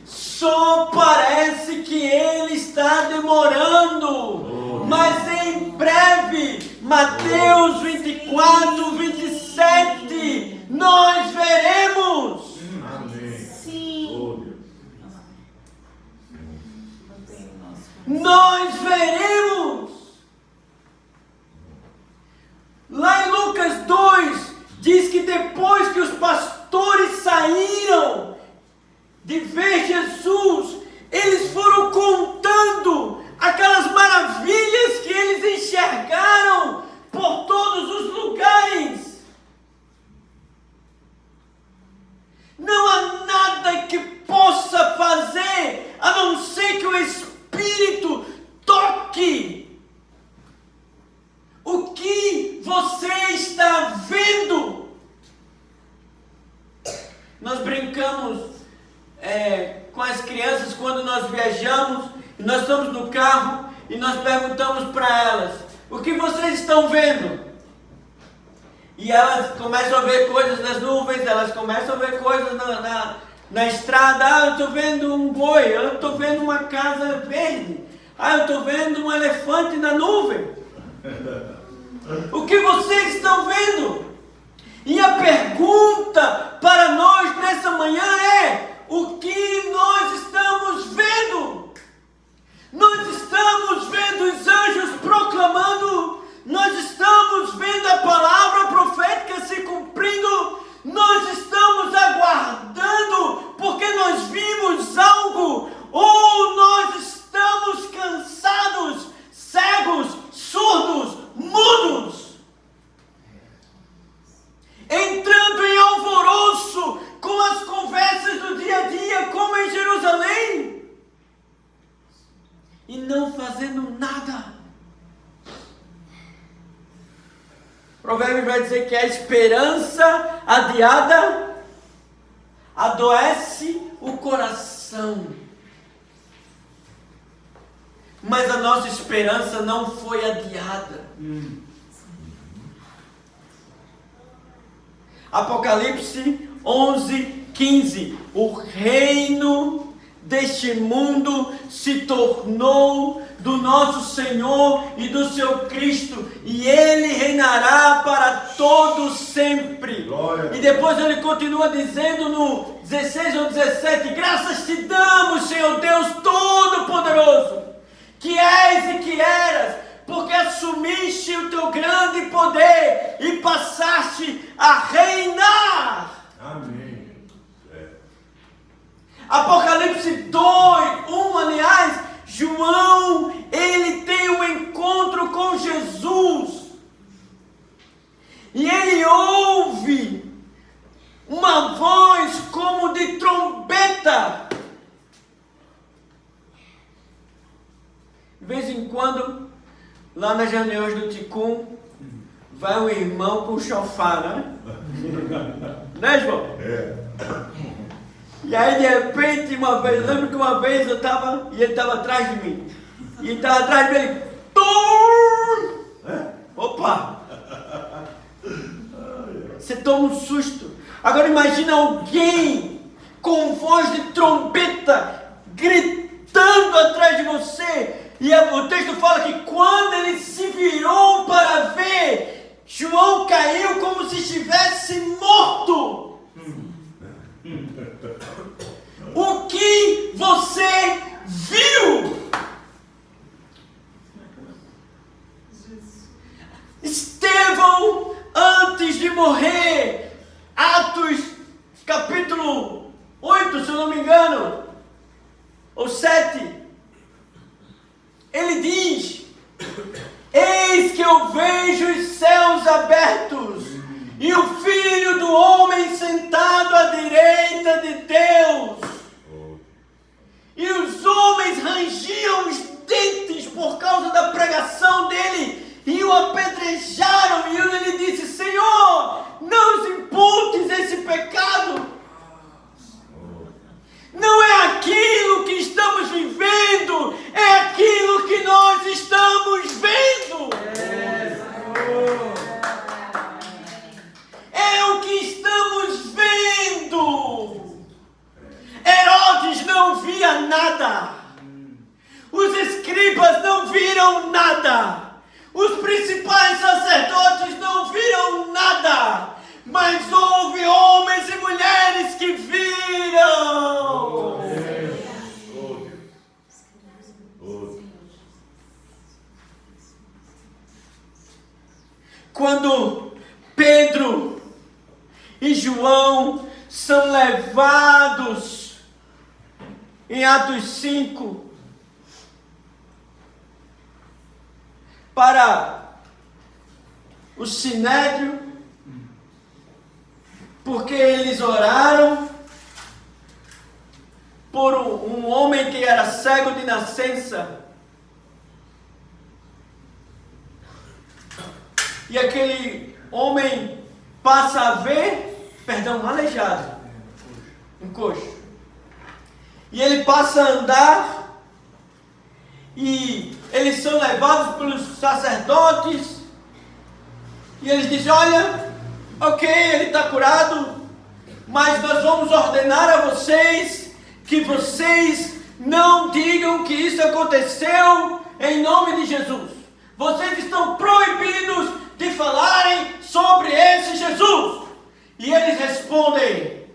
só parece que ele está demorando, mas em breve, Mateus 24, 27, nós veremos. Amém. Sim. Nós veremos. Lá em Lucas 2, diz que depois que os pastores saíram de ver Jesus, eles foram contando aquelas maravilhas que eles enxergaram por todos os lugares. Não há nada que possa fazer a não ser que o Espírito toque o que você está vendo. Nós brincamos com as crianças quando nós viajamos, e nós estamos no carro e nós perguntamos para elas, o que vocês estão vendo? E elas começam a ver coisas nas nuvens, elas começam a ver coisas na estrada. Eu estou vendo um boi, eu estou vendo uma casa verde, eu estou vendo um elefante na nuvem. O que vocês estão vendo? E a pergunta para nós nessa manhã é: o que nós estamos vendo? Nós estamos vendo os anjos proclamando, nós estamos vendo a palavra profética se cumprindo, nós estamos aguardando porque nós vimos algo, ou nós estamos cansados, cegos, surdos, mudos, entrando em alvoroço com as conversas do dia a dia, como em Jerusalém, e não fazendo nada. O provérbio vai dizer que a esperança adiada adoece o coração. Mas a nossa esperança não foi adiada. Apocalipse 11, 15. O reino deste mundo se tornou do nosso Senhor e do seu Cristo, e Ele reinará para todo sempre. Glória. E depois ele continua dizendo no 16 ou 17, graças te damos, Senhor Deus Todo-Poderoso, que és e que eras, porque assumiste o teu grande poder e passaste a reinar. Amém. Apocalipse 2, 1, aliás, João, ele tem um encontro com Jesus. E ele ouve uma voz como de trombeta. De vez em quando, lá nas reuniões do Ticum, vai um irmão com chofar, né? Né, João? E aí de repente, uma vez, lembro que uma vez eu estava, e ele estava atrás de mim. E ele estava atrás de mim, ele... Opa! Você toma um susto. Agora imagina alguém com voz de trompeta gritando atrás de você. E o texto fala que quando ele se virou para ver, João caiu como se estivesse morto. O que você viu? Estevão, antes de morrer, Atos capítulo 8, se eu não me engano, ou 7, ele diz: eis que eu vejo os céus abertos e o Filho do Homem sentado à direita de Deus. E os homens rangiam os dentes por causa da pregação dele e o apedrejaram. E ele disse: Senhor, não os imputes esse pecado. Não é aquilo que estamos vivendo, é aquilo que nós estamos vendo. É o que estamos vendo. Herodes não via nada. Os escribas não viram nada. Os principais sacerdotes não viram nada. Mas houve homens e mulheres que viram. Quando Pedro e João são levados em Atos 5 para o Sinédrio, porque eles oraram por um homem que era cego de nascença. E aquele homem passa a ver, aleijado, um coxo. E ele passa a andar, e eles são levados pelos sacerdotes, e eles dizem: olha, ok, ele está curado, mas nós vamos ordenar a vocês que vocês não digam que isso aconteceu em nome de Jesus. Vocês estão proibidos de falarem sobre esse Jesus. E eles respondem: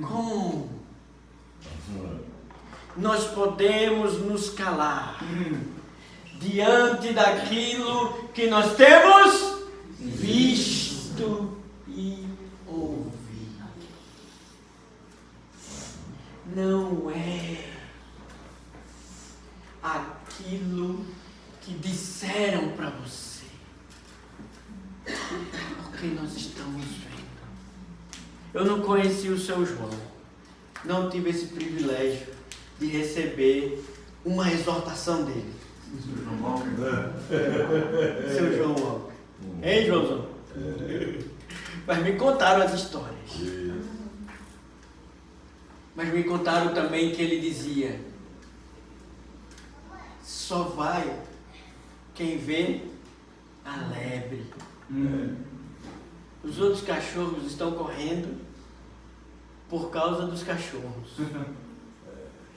como nós podemos nos calar diante daquilo que nós temos visto e ouvido? Não é aquilo que disseram para você, porque nós estamos vendo. Eu não conheci o seu João, não tive esse privilégio de receber uma exortação dele. Seu João Walker. Hein, Joãozão? Mas me contaram as histórias. Mas me contaram também que ele dizia: só vai quem vê a lebre. Os outros cachorros estão correndo por causa dos cachorros.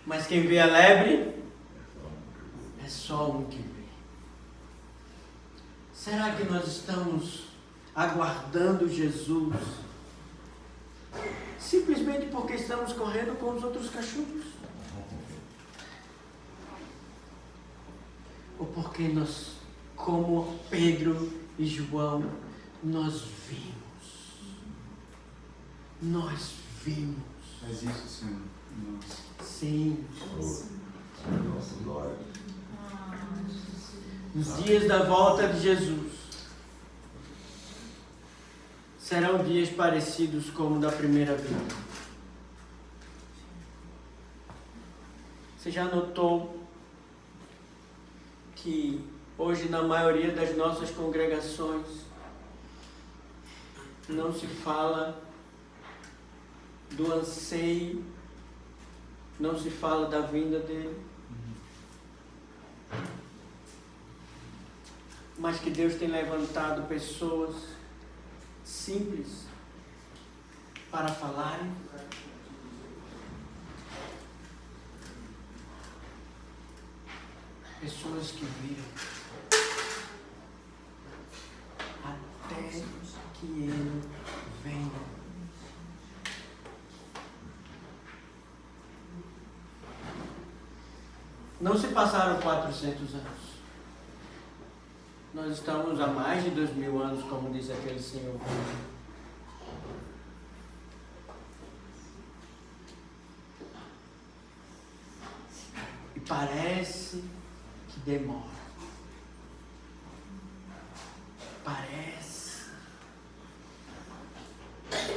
Mas quem vê a lebre é só um que vê. Será que nós estamos aguardando Jesus simplesmente porque estamos correndo com os outros cachorros? Ou porque nós, como Pedro e João, nós vimos? Nós vimos. Faz isso, Senhor. Nossa. Sim. Nossa glória. Os dias da volta de Jesus serão dias parecidos como o da primeira vinda. Você já notou que hoje na maioria das nossas congregações não se fala do anseio, não se fala da vinda dele. Mas que Deus tem levantado pessoas simples para falarem. Pessoas que viram até que Ele venha. Não se passaram 400 anos. Nós estamos há mais de 2000 anos, como disse aquele senhor. E parece que demora. Parece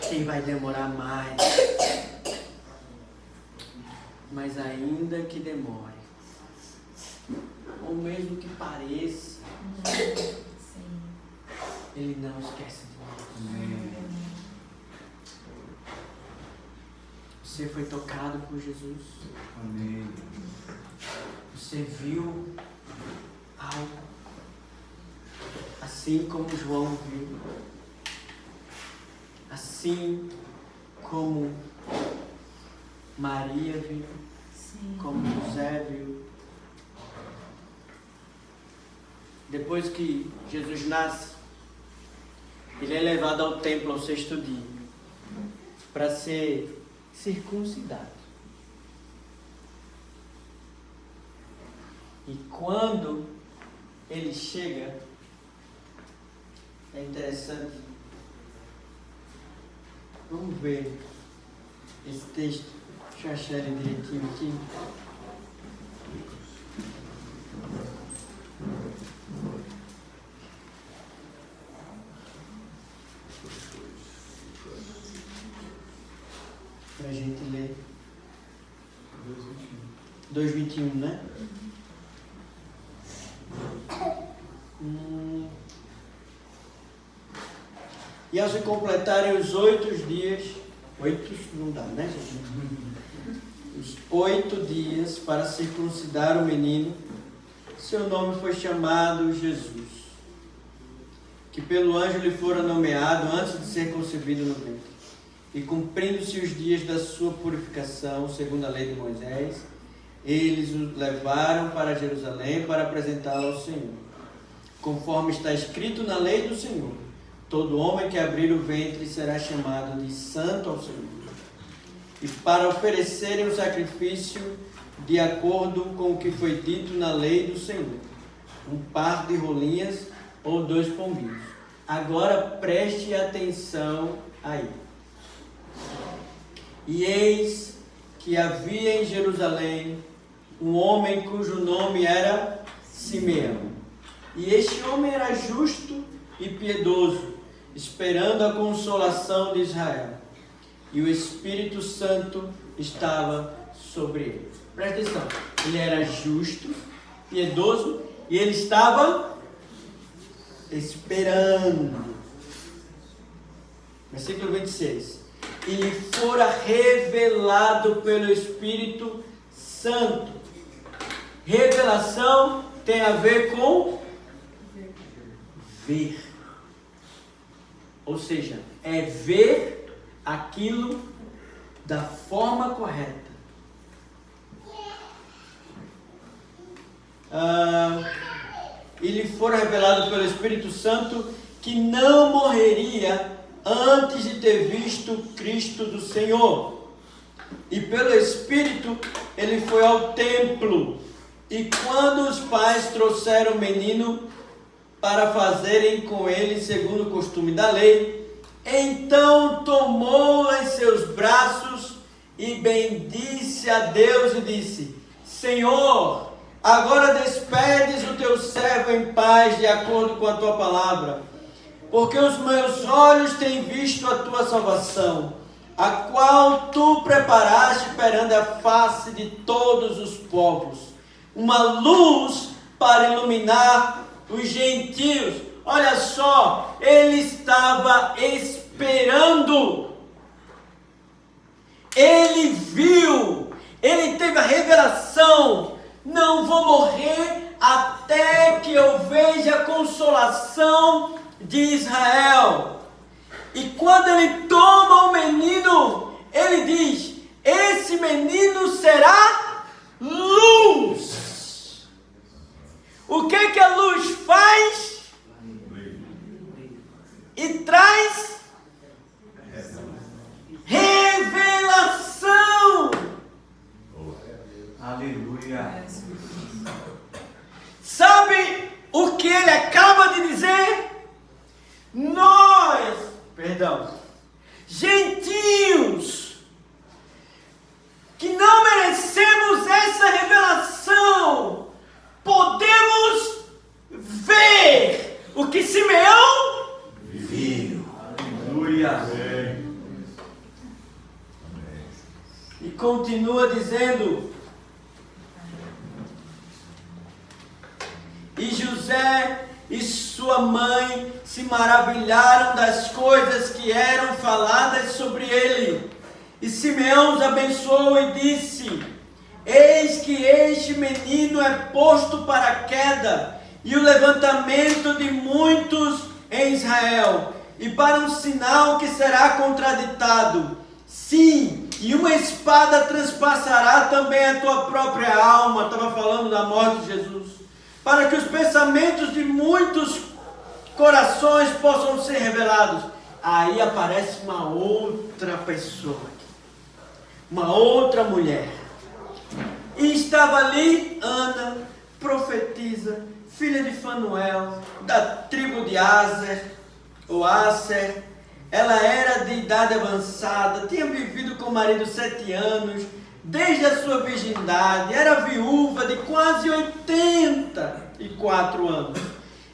que vai demorar mais. Mas ainda que demore, ou mesmo que pareça, Ele não esquece de nós. Você foi tocado por Jesus. Amém. Você viu algo, assim como João viu, assim como Maria viu, como José viu. Depois que Jesus nasce, ele é levado ao templo ao 6º dia para ser circuncidado. E quando ele chega, é interessante. Vamos ver esse texto. Deixa eu achar ele direitinho aqui. Para a gente ler. 2:21, né? E ao se completarem os 8 dias, 8 não dá, né, gente? Os 8 dias para circuncidar o menino, seu nome foi chamado Jesus, que pelo anjo lhe fora nomeado antes de ser concebido no ventre. E cumprindo-se os dias da sua purificação, segundo a lei de Moisés, eles o levaram para Jerusalém para apresentá-lo ao Senhor. Conforme está escrito na lei do Senhor, todo homem que abrir o ventre será chamado de santo ao Senhor. E para oferecerem o sacrifício de acordo com o que foi dito na lei do Senhor, um par de rolinhas ou 2 pombinhos. Agora preste atenção aí. E eis que havia em Jerusalém um homem cujo nome era Simeão. E este homem era justo e piedoso, esperando a consolação de Israel. E o Espírito Santo estava sobre ele. Presta atenção. Ele era justo, piedoso, e ele estava esperando. Versículo 26. E lhe fora revelado pelo Espírito Santo. Revelação tem a ver com ver. Ou seja, é ver aquilo da forma correta. E lhe fora revelado pelo Espírito Santo que não morreria antes de ter visto Cristo do Senhor. E pelo Espírito ele foi ao templo. E quando os pais trouxeram o menino para fazerem com ele segundo o costume da lei, então tomou-o em seus braços e bendisse a Deus e disse: Senhor, agora despedes o teu servo em paz de acordo com a tua palavra, porque os meus olhos têm visto a tua salvação, a qual tu preparaste perante a face de todos os povos, uma luz para iluminar os gentios. Olha só, ele estava esperando esperando. Ele viu, ele teve a revelação: não vou morrer até que eu veja a consolação de Israel. E quando ele toma o menino, ele diz: esse menino será luz. O que a luz faz? E traz revelação. Aleluia. Sabe o que ele acaba de dizer? Gentios, que não merecemos essa revelação, podemos ver o que Simeão viu. Aleluia. E continua dizendo: e José e sua mãe se maravilharam das coisas que eram faladas sobre ele. E Simeão os abençoou e disse: eis que este menino é posto para a queda e o levantamento de muitos em Israel, e para um sinal que será contraditado. Sim, e uma espada transpassará também a tua própria alma. Estava falando da morte de Jesus. Para que os pensamentos de muitos corações possam ser revelados. Aí aparece uma outra pessoa, uma outra mulher. E estava ali Ana, profetisa, filha de Fanuel, da tribo de Aser, ou Aser. Ela era de idade avançada, tinha vivido com o marido 7 anos, desde a sua virgindade, era viúva de quase 84 anos.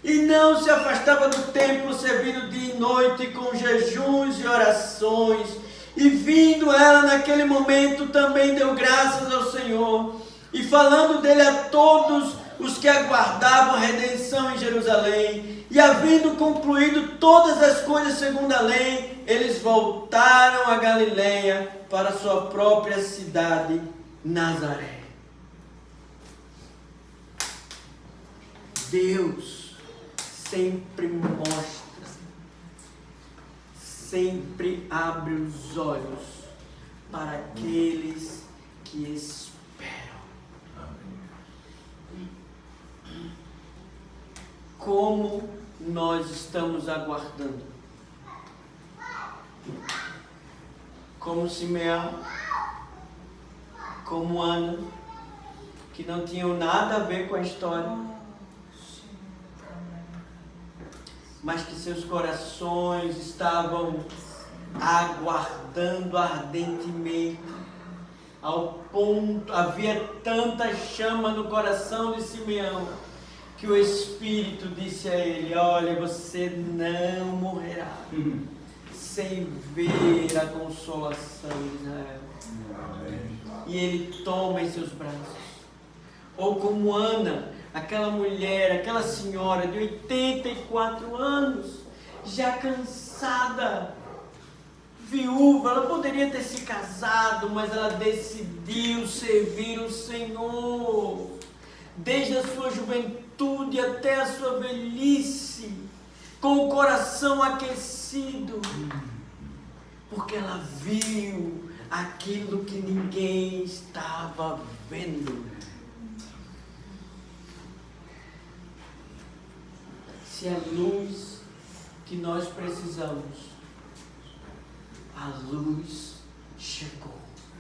E não se afastava do templo, servindo dia e noite com jejuns e orações. E vindo ela naquele momento, também deu graças ao Senhor, e falando dele a todos os que aguardavam a redenção em Jerusalém. E havendo concluído todas as coisas segundo a lei, eles voltaram a Galileia, para sua própria cidade, Nazaré. Deus sempre mostra, sempre abre os olhos para aqueles que esperam. Como nós estamos aguardando? Como Simeão, como Ana, que não tinham nada a ver com a história, mas que seus corações estavam aguardando ardentemente, ao ponto, havia tanta chama no coração de Simeão, que o Espírito disse a ele: olha, você não morrerá sem ver a consolação de Israel. E ele toma em seus braços. Ou como Ana, aquela mulher, aquela senhora de 84 anos, já cansada, viúva, ela poderia ter se casado, mas ela decidiu servir o Senhor, desde a sua juventude até a sua velhice, com o coração aquecido, porque ela viu aquilo que ninguém estava vendo. Se a luz que nós precisamos, a luz chegou.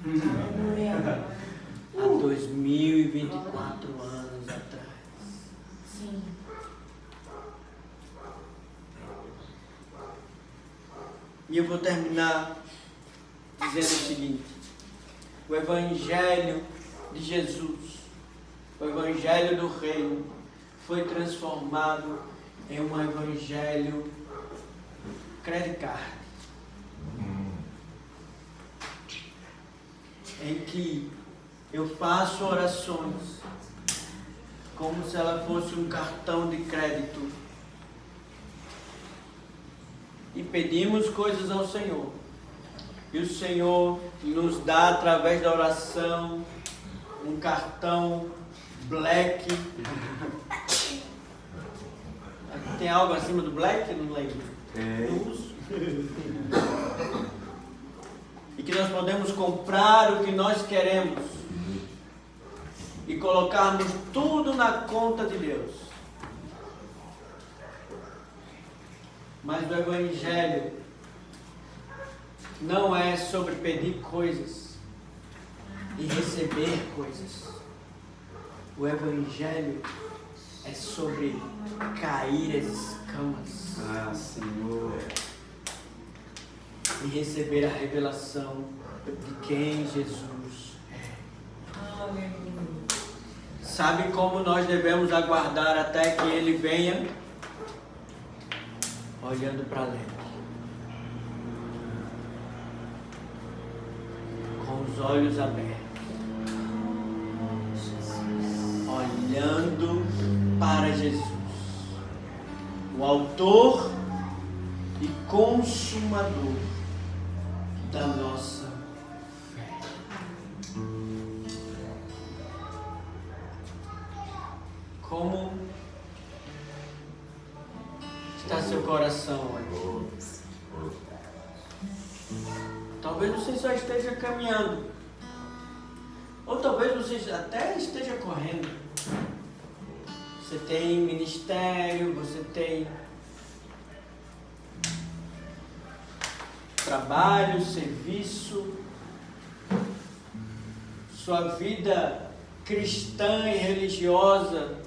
Aleluia. Há 2024 anos atrás. Sim. E eu vou terminar dizendo o seguinte: o Evangelho de Jesus, o Evangelho do Reino, foi transformado em um Evangelho crede-carne, em que eu faço orações como se ela fosse um cartão de crédito, e pedimos coisas ao Senhor. E o Senhor nos dá, através da oração, um cartão black. Tem algo acima do black? Não lembro. E que nós podemos comprar o que nós queremos e colocarmos tudo na conta de Deus. Mas o Evangelho não é sobre pedir coisas e receber coisas. O Evangelho é sobre cair as escamas. Ah, Senhor. E receber a revelação de quem Jesus é. Sabe como nós devemos aguardar até que Ele venha? Olhando para além. Com os olhos abertos. Olhando para Jesus. O autor e consumador da nossa fé. Como está seu coração hoje? Talvez você só esteja caminhando, ou talvez você até esteja correndo. Você tem ministério, você tem trabalho, serviço, sua vida cristã e religiosa,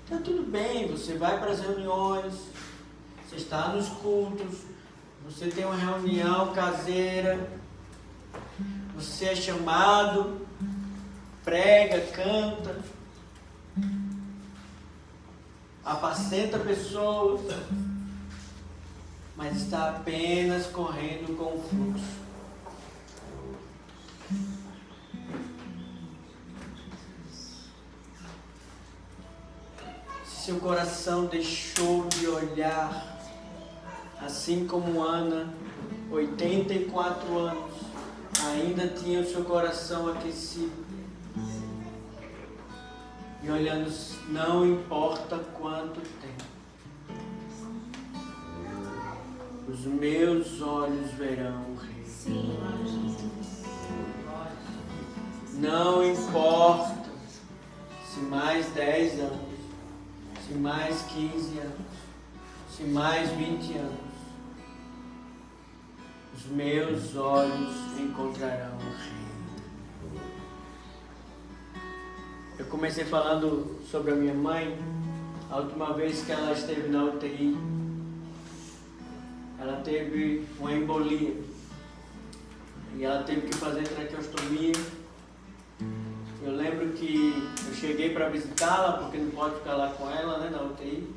está tudo bem, você vai para as reuniões, você está nos cultos, você tem uma reunião caseira, você é chamado, prega, canta, apacenta pessoas, mas está apenas correndo com o fluxo. Se seu coração deixou de olhar, assim como Ana, 84 anos, ainda tinha o seu coração aquecido. E olhando, não importa quanto tempo, os meus olhos verão o Rei. Sim. Não importa se mais 10 anos, se mais 15 anos, se mais 20 anos, os meus olhos encontrarão o Rei. Eu comecei falando sobre a minha mãe. A última vez que ela esteve na UTI, ela teve uma embolia e ela teve que fazer traqueostomia. Eu lembro que eu cheguei para visitá-la, porque não pode ficar lá com ela, né, na UTI.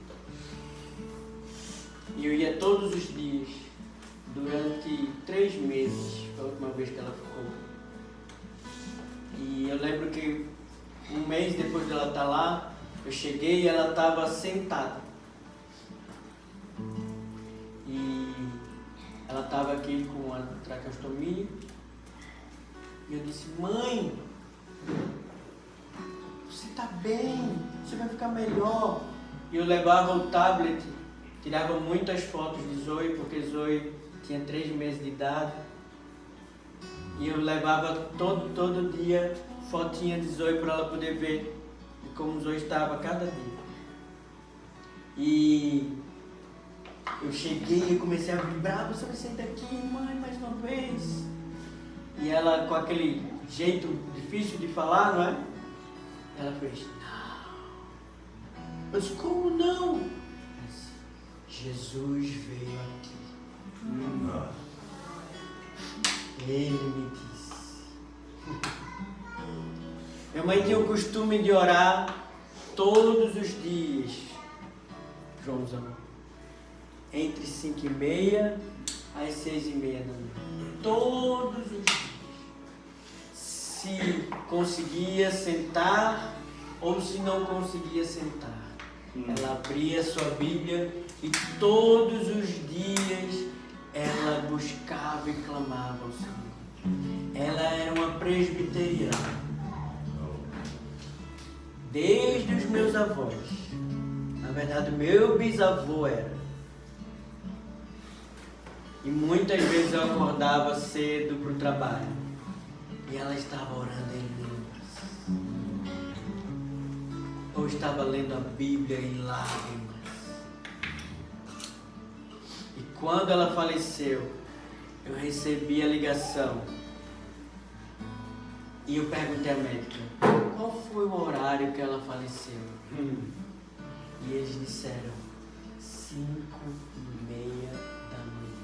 E eu ia todos os dias, durante 3 meses, foi a última vez que ela ficou. E eu lembro que um mês depois de ela estar lá, eu cheguei e ela estava sentada. E ela estava aqui com a traqueostomia. E eu disse: mãe, você está bem, você vai ficar melhor. E eu levava o tablet, tirava muitas fotos de Zoe, porque Zoe tinha 3 meses de idade. E eu levava todo dia fotinha de Zoe para ela poder ver de como Zoe estava cada dia. E eu cheguei e comecei a vibrar: você vai sair daqui, mãe, mais uma vez. E ela, com aquele jeito difícil de falar, não é? Ela fez: não. Eu disse: como não? Ela disse: Jesus veio aqui. Ele me disse. Minha mãe tinha o costume de orar todos os dias, Joãozão, entre 5h30 às 6h30 da manhã. Todos os dias. Se conseguia sentar ou se não conseguia sentar, ela abria sua Bíblia e todos os dias ela buscava e clamava ao Senhor. Ela era uma presbiteriana. Desde os meus avós. Na verdade, meu bisavô era. E muitas vezes eu acordava cedo para o trabalho. E ela estava orando em línguas. Ou estava lendo a Bíblia em lágrimas. E quando ela faleceu, eu recebi a ligação. E eu perguntei à médica, qual foi o horário que ela faleceu? E eles disseram, 5:30 da manhã.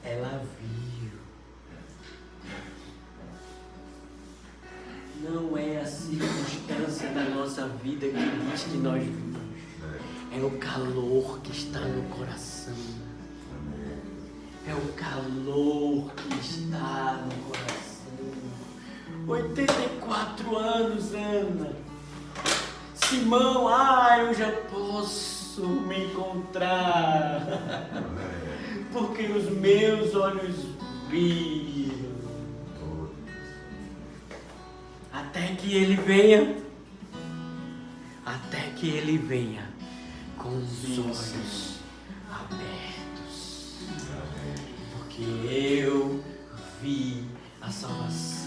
Ela viu. Não é a circunstância da nossa vida que diz que nós vimos. É o calor que está no coração. É o calor que está no coração. 84 anos, Ana. Simão, eu já posso me encontrar. Porque os meus olhos viram. Até que ele venha. Até que ele venha com os olhos abertos. Porque eu vi a salvação